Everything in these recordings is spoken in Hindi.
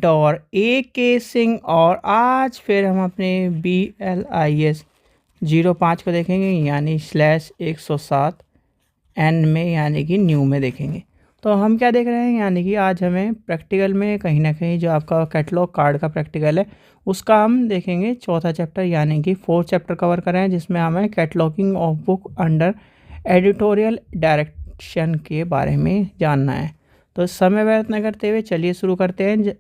डॉक्टर ए के सिंह और आज फिर हम अपने BLIS 05 को देखेंगे यानी /107 एन में यानी कि न्यू में देखेंगे। तो हम क्या देख रहे हैं यानी कि आज हमें प्रैक्टिकल में कहीं ना कहीं जो आपका कैटलॉग कार्ड का प्रैक्टिकल है उसका हम देखेंगे चौथा चैप्टर यानी कि 4th चैप्टर कवर कर रहे हैं जिसमें हमें cataloguing of book under editorial direction के बारे में जानना है। तो समय व्यर्थ न करते हुए चलिए शुरू करते हैं।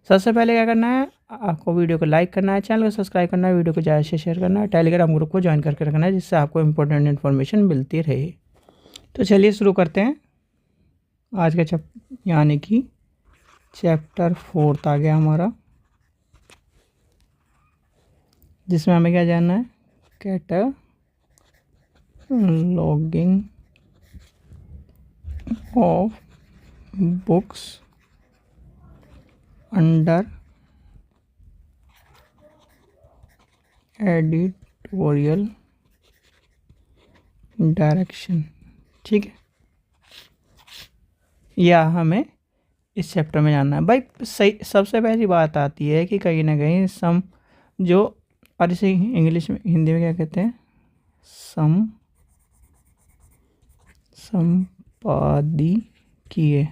सबसे पहले क्या करना है, आपको वीडियो को लाइक करना है, चैनल को सब्सक्राइब करना है, वीडियो को ज़्यादा से शेयर करना है, टेलीग्राम ग्रुप को ज्वाइन करके रखना है जिससे आपको इंपॉर्टेंट इन्फॉर्मेशन मिलती रहे। तो चलिए शुरू करते हैं आज का यानी कि चैप्टर 4 आ गया हमारा, जिसमें हमें क्या जानना है, cataloguing of books under editorial direction. ठीक है, यह हमें इस चैप्टर में जानना है भाई। सही सबसे पहली बात आती है कि कहीं ना कहीं सम जो, और इसे इंग्लिश में हिंदी में क्या कहते हैं, संपादकीय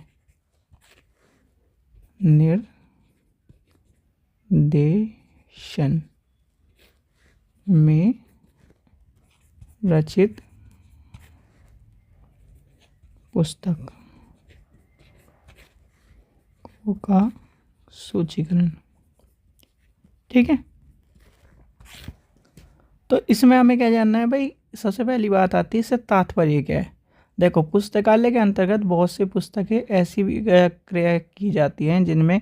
निर्देशन में रचित पुस्तक का सूचीकरण। ठीक है, तो इसमें हमें क्या जानना है भाई, सबसे पहली बात आती है इससे तात्पर्य क्या है। देखो, पुस्तकालय के अंतर्गत बहुत सी पुस्तकें ऐसी भी क्रिया की जाती हैं जिनमें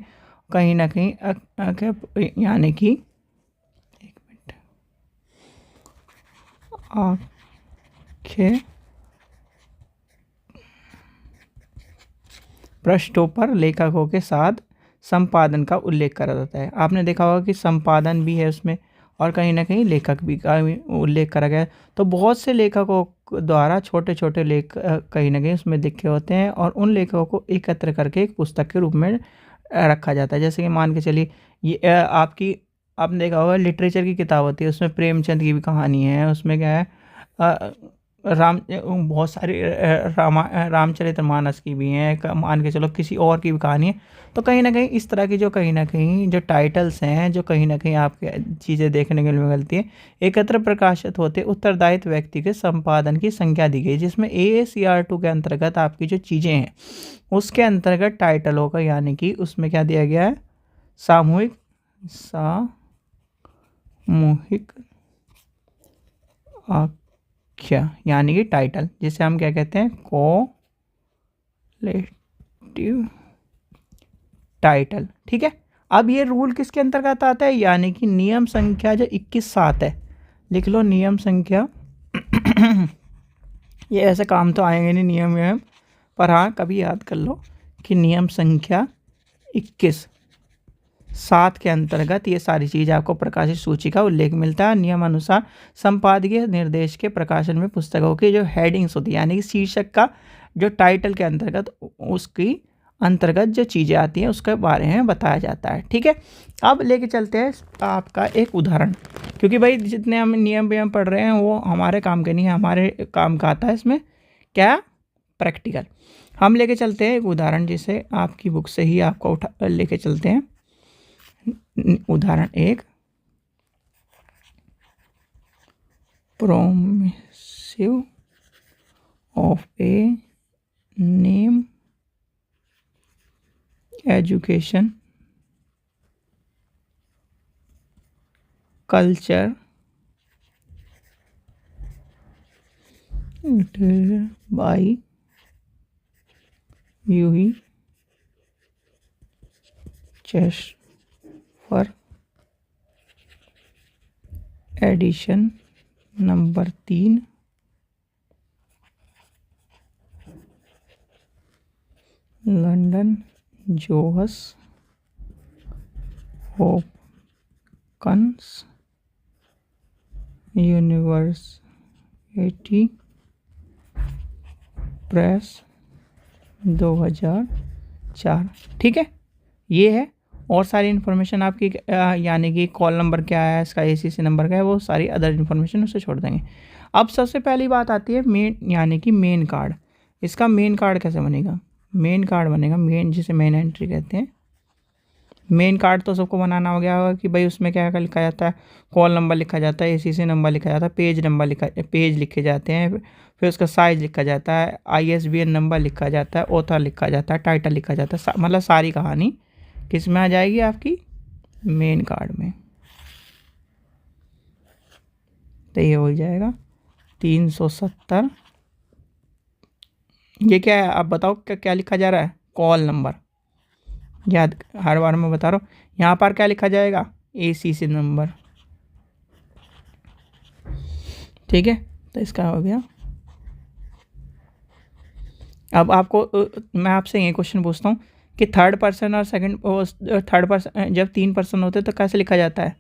कहीं ना कहीं यानी कि एक मिनट पृष्ठों पर लेखकों के साथ संपादन का उल्लेख करा जाता है। आपने देखा होगा कि संपादन भी है उसमें और कहीं ना कहीं लेखक भी का उल्लेख करा गया है। तो बहुत से लेखकों द्वारा छोटे छोटे लेख कहीं ना कहीं उसमें लिखे होते हैं और उन लेखकों को एकत्र करके एक पुस्तक के रूप में रखा जाता है। जैसे कि मान के चलिए, ये आपने देखा होगा लिटरेचर की किताब होती है, उसमें प्रेमचंद की भी कहानी है, उसमें क्या है बहुत सारी रामचरितमानस की भी हैं, मान के चलो किसी और की भी कहानी है। तो कहीं ना कहीं इस तरह की जो कहीं ना कहीं जो टाइटल्स हैं, जो कहीं ना कहीं आपके चीज़ें देखने के लिए मिलती है, एकत्र प्रकाशित होते उत्तरदायित्व व्यक्ति के संपादन की संख्या दी गई, जिसमें AACR 2 के अंतर्गत आपकी जो चीज़ें हैं उसके अंतर्गत टाइटल होगा, यानी कि उसमें क्या दिया गया है, सामूहिक आख्या यानी कि टाइटल, जिसे हम क्या कहते हैं, कोलेक्टिव टाइटल। ठीक है, अब ये रूल किसके अंतर्गत आता है, यानी कि नियम संख्या जो 21/7 है, लिख लो नियम संख्या ये ऐसे काम तो आएंगे नहीं नियम पर हाँ कभी याद कर लो कि नियम संख्या 21/7 के अंतर्गत ये सारी चीज़ आपको प्रकाशित सूची का उल्लेख मिलता है। नियम अनुसार संपादकीय निर्देश के प्रकाशन में पुस्तकों की जो हेडिंग्स होती है यानी कि शीर्षक का जो टाइटल के अंतर्गत उसकी अंतर्गत जो चीज़ें आती हैं उसके बारे में बताया जाता है। ठीक है, अब लेके चलते हैं आपका एक उदाहरण, क्योंकि भाई जितने हम नियम पढ़ रहे हैं वो हमारे काम के नहीं है, हमारे काम का आता है इसमें क्या, प्रैक्टिकल। हम लेके चलते हैं एक उदाहरण, जिसे आपकी बुक से ही आपको लेके चलते हैं। उदाहरण 1, promissive of a name education culture by यूही चेस्पर, एडिशन नंबर 3, लंदन जोहस हॉपकिंस यूनिवर्सिटी प्रेस 2004। ठीक है, ये है। और सारी इन्फॉर्मेशन आपकी यानी कि कॉल नंबर क्या है, इसका ACC नंबर क्या है, वो सारी अदर इन्फॉर्मेशन उससे छोड़ देंगे। अब सबसे पहली बात आती है मेन, यानी कि मेन कार्ड। इसका मेन कार्ड कैसे बनेगा? मेन कार्ड बनेगा, मेन जिसे मेन एंट्री कहते हैं। मेन कार्ड तो सबको बनाना हो गया होगा कि भाई उसमें क्या क्या लिखा जाता है, कॉल नंबर लिखा जाता है, ACC नंबर लिखा जाता है, पेज नंबर पेज लिखे जाते हैं, फिर उसका साइज़ लिखा जाता है, ISBN नंबर लिखा जाता है, ऑथर लिखा जाता है, टाइटल लिखा जाता है, मतलब सारी कहानी किस में आ जाएगी आपकी? मेन कार्ड में। तो ये हो जाएगा 370। ये क्या है आप बताओ, क्या क्या लिखा जा रहा है? Call number. याद, हर बार मैं बता रहा हूँ, यहाँ पर क्या लिखा जाएगा? ACC number. ठीक है, तो इसका हो गया। अब आपको मैं आपसे ये क्वेश्चन पूछता हूँ कि थर्ड पर्सन और थर्ड पर्सन, जब 3 पर्सन होते हैं तो कैसे लिखा जाता है?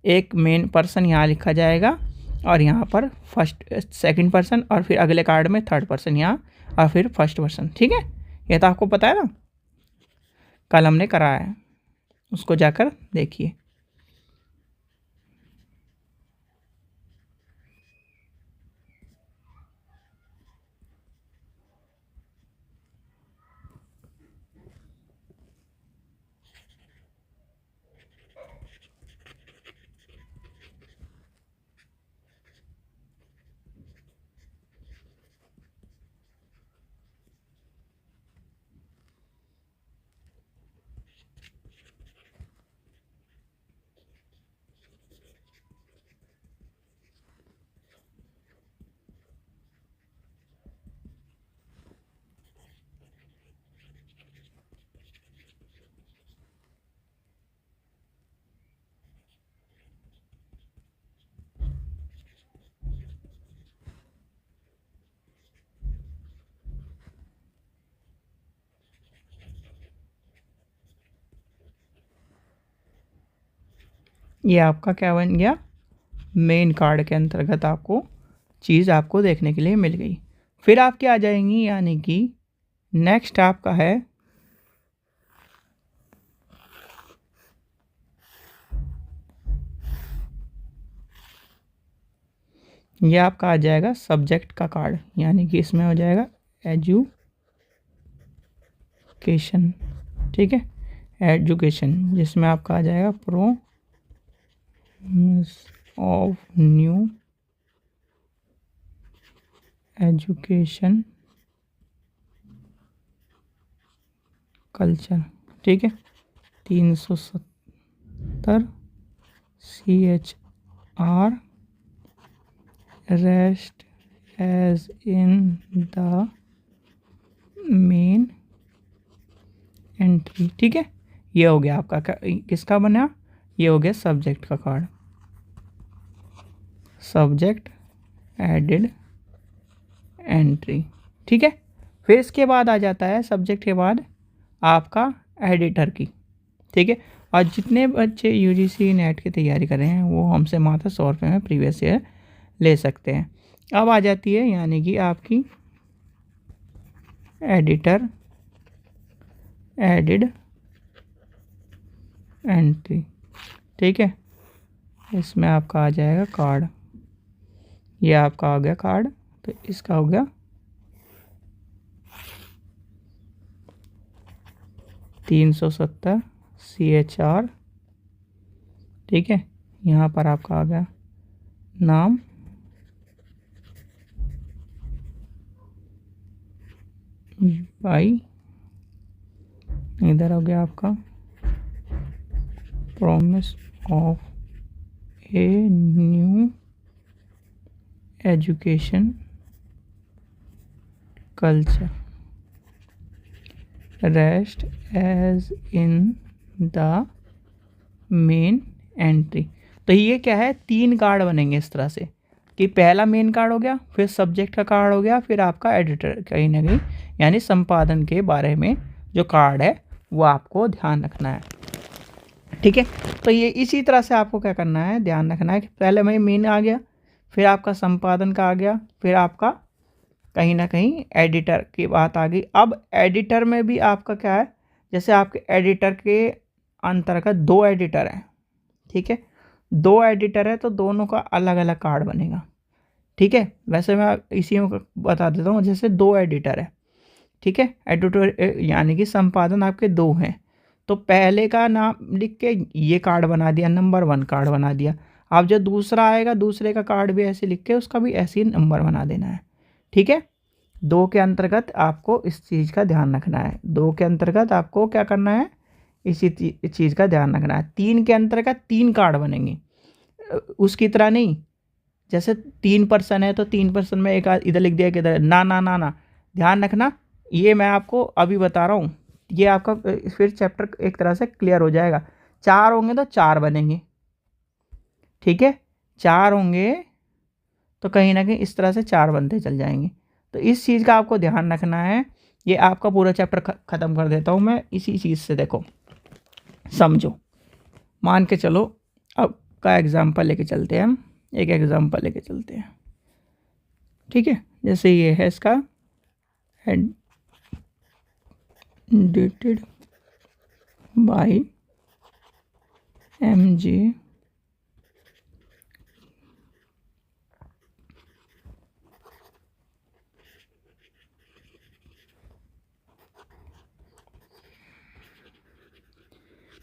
एक मेन पर्सन यहाँ लिखा जाएगा और यहाँ पर फर्स्ट सेकंड पर्सन, और फिर अगले कार्ड में थर्ड पर्सन यहाँ, और फिर फर्स्ट पर्सन। ठीक है, ये तो आपको पता है ना, कल हमने कराया है, उसको जाकर देखिए। ये आपका क्या बन गया? मेन कार्ड के अंतर्गत आपको चीज़ आपको देखने के लिए मिल गई। फिर आपके आ जाएंगी, यानी कि नेक्स्ट आपका है ये आपका आ जाएगा सब्जेक्ट का कार्ड, यानी कि इसमें हो जाएगा एजुकेशन। ठीक है, एजुकेशन, जिसमें आपका आ जाएगा promise of new education culture. ठीक है, 370 CHR rest as in the main entry. ठीक है, ये हो गया आपका किसका बना? ये हो गया सब्जेक्ट का कार्ड। Subject added entry. ठीक है, फिर इसके बाद आ जाता है सब्जेक्ट के बाद आपका एडिटर की। ठीक है, और जितने बच्चे UGC नेट की तैयारी कर रहे हैं वो हमसे मात्र 100 रुपये में प्रीवियस ईयर ले सकते हैं। अब आ जाती है यानी कि आपकी एडिटर एडिड एंट्री। ठीक है, इसमें आपका आ जाएगा कार्ड। ये आपका आ गया कार्ड, तो इसका हो गया 370 CHR। ठीक है, यहाँ पर आपका आ गया नाम, भाई, इधर हो गया आपका promise of a new education culture rest as in the main entry. तो ये क्या है, 3 कार्ड बनेंगे इस तरह से कि पहला मेन कार्ड हो गया, फिर सब्जेक्ट का कार्ड हो गया, फिर आपका एडिटर कहीं ना कहीं यानी संपादन के बारे में जो कार्ड है वो आपको ध्यान रखना है। ठीक है, तो ये इसी तरह से आपको क्या करना है, ध्यान रखना है कि पहले में मेन आ गया, फिर आपका संपादन का आ गया, फिर आपका कहीं ना कहीं एडिटर की बात आ गई। अब एडिटर में भी आपका क्या है, जैसे आपके एडिटर के अंतर्गत 2 एडिटर हैं, ठीक है, 2 एडिटर है तो दोनों का अलग अलग कार्ड बनेगा, ठीक है। वैसे मैं इसी में बता देता हूँ, जैसे 2 एडिटर है, ठीक है, एडिटर यानी कि संपादन आपके 2 हैं, तो पहले का नाम लिख के ये कार्ड बना दिया, नंबर 1 कार्ड बना दिया। अब जो दूसरा आएगा दूसरे का कार्ड भी ऐसे लिख के उसका भी ऐसे ही नंबर बना देना है, ठीक है। 2 के अंतर्गत आपको इस चीज़ का ध्यान रखना है, 2 के अंतर्गत आपको क्या करना है, इसी चीज़ का ध्यान रखना है। 3 के अंतर्गत 3 कार्ड बनेंगे, उसकी तरह नहीं, जैसे 3 पर्सन है तो 3 पर्सन में एक इधर लिख दिया कि इधर, ना ना ना ना, ध्यान रखना, ये मैं आपको अभी बता रहा हूँ, ये आपका फिर चैप्टर एक तरह से क्लियर हो जाएगा। 4 होंगे तो 4 बनेंगे, ठीक है, 4 होंगे तो कहीं ना कहीं इस तरह से 4 बनते चल जाएंगे। तो इस चीज़ का आपको ध्यान रखना है। ये आपका पूरा चैप्टर ख़त्म कर देता हूँ मैं इसी चीज़ से, देखो समझो, मान के चलो, अब का एग्जाम्पल लेके चलते हैं हम, एक एग्जाम्पल लेके चलते हैं, ठीक है। जैसे ये है इसका एडिटेड बाय MJ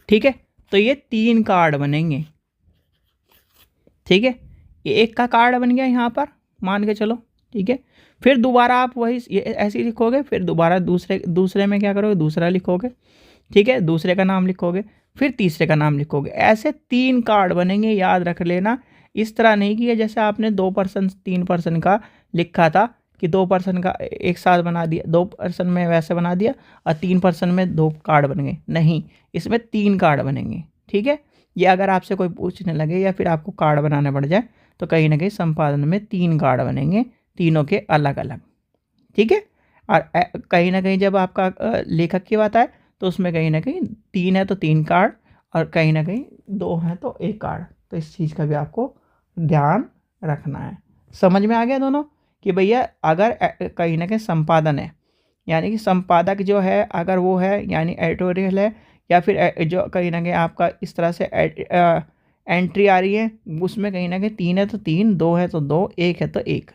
ठीक है। तो ये 3 कार्ड बनेंगे, ठीक है, ये एक का कार्ड बन गया यहाँ पर, मान के चलो, ठीक है। फिर दोबारा आप वही ये ऐसे ही लिखोगे, फिर दोबारा दूसरे में क्या करोगे, दूसरा लिखोगे, ठीक है, दूसरे का नाम लिखोगे, फिर तीसरे का नाम लिखोगे, ऐसे 3 कार्ड बनेंगे, याद रख लेना। इस तरह नहीं कि जैसे आपने 2 पर्सन 3 पर्सन का लिखा था कि 2 पर्सन का एक साथ बना दिया, 2 पर्सन में वैसे बना दिया और 3 पर्सन में 2 कार्ड बन गए, नहीं, इसमें 3 कार्ड बनेंगे, ठीक है। ये अगर आपसे कोई पूछने लगे या फिर आपको कार्ड बनाना पड़ जाए तो कहीं ना कहीं संपादन में 3 कार्ड बनेंगे, तीनों के अलग अलग, ठीक है। और कहीं ना कहीं जब आपका लेखक की बात आए तो उसमें कहीं ना कहीं 3 है तो 3 कार्ड, और कहीं ना कहीं 2 हैं तो 1 कार्ड, तो इस चीज़ का भी आपको ध्यान रखना है। समझ में आ गया दोनों कि भैया अगर कहीं ना कहीं संपादन है, यानी कि संपादक जो है अगर वो है यानी एडिटोरियल है, या फिर जो कहीं ना कहीं आपका इस तरह से एंट्री आ रही है, उसमें कहीं ना कहीं 3 है तो 3, 2 है तो 2, 1 है तो 1,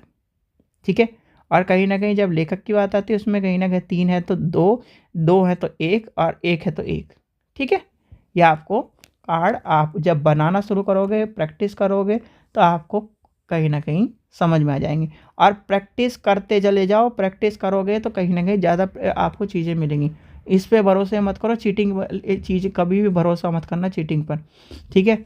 ठीक है। और कहीं ना कहीं जब लेखक की बात आती है उसमें कहीं ना कहीं 3 है तो 2, 2 है तो 1 और 1 है तो 1, ठीक है। ये आपको कार्ड आप जब बनाना शुरू करोगे, प्रैक्टिस करोगे, तो आपको कहीं ना कहीं समझ में आ जाएंगे। और प्रैक्टिस करते चले जाओ, प्रैक्टिस करोगे तो कहीं ना कहीं ज़्यादा आपको चीज़ें मिलेंगी। इस पे भरोसे मत करो, चीटिंग चीज़ कभी भी भरोसा मत करना चीटिंग पर, ठीक है।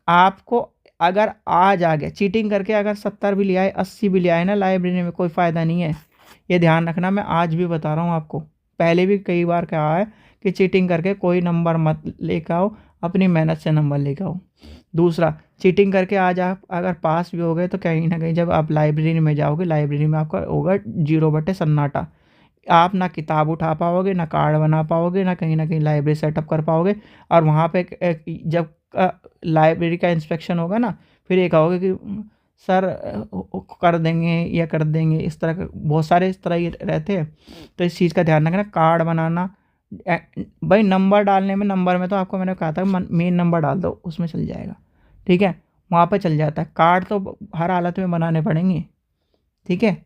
आपको अगर आज आ गया चीटिंग करके, अगर 70 भी ले आए, 80 भी ले आए ना, लाइब्रेरी में कोई फ़ायदा नहीं है, ये ध्यान रखना। मैं आज भी बता रहा हूँ आपको, पहले भी कई बार कहा है कि चीटिंग करके कोई नंबर मत लेकर आओ, अपनी मेहनत से नंबर लेकर आओ। दूसरा, चीटिंग करके आज आप अगर पास भी हो गए तो कहीं ना कहीं जब आप लाइब्रेरी में जाओगे, लाइब्रेरी में आपका होगा 0 बटे सन्नाटा, आप ना किताब उठा पाओगे, ना कार्ड बना पाओगे, ना कहीं लाइब्रेरी सेटअप कर पाओगे। और वहाँ पे जब लाइब्रेरी का इंस्पेक्शन होगा ना, फिर ये कहोगे कि सर कर देंगे या कर देंगे, इस तरह का बहुत सारे इस तरह ही रहते हैं। तो इस चीज़ का ध्यान रखना। कार्ड बनाना भाई, नंबर डालने में, नंबर में तो आपको मैंने कहा था मेन नंबर डाल दो, उसमें चल जाएगा, ठीक है, वहाँ पर चल जाता है। कार्ड तो हर हालत में बनाने पड़ेंगे, ठीक है।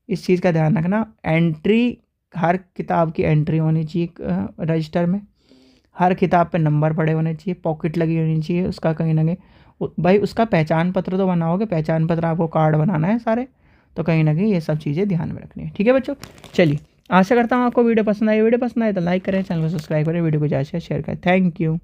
इस चीज़ का ध्यान रखना। एंट्री, हर किताब की एंट्री होनी चाहिए रजिस्टर में, हर किताब पे नंबर पड़े होने चाहिए, पॉकेट लगी होनी चाहिए उसका, कहीं ना कहीं भाई उसका पहचान पत्र तो बनाओगे, पहचान पत्र आपको कार्ड बनाना है सारे, तो कहीं ना कहीं ये सब चीज़ें ध्यान में रखनी है, ठीक है बच्चों। चलिए, आशा करता हूँ आपको वीडियो पसंद आई। वीडियो पसंद आए तो लाइक करें, चैनल को सब्सक्राइब करें, वीडियो को ज़्यादा से शेयर करें। Thank you.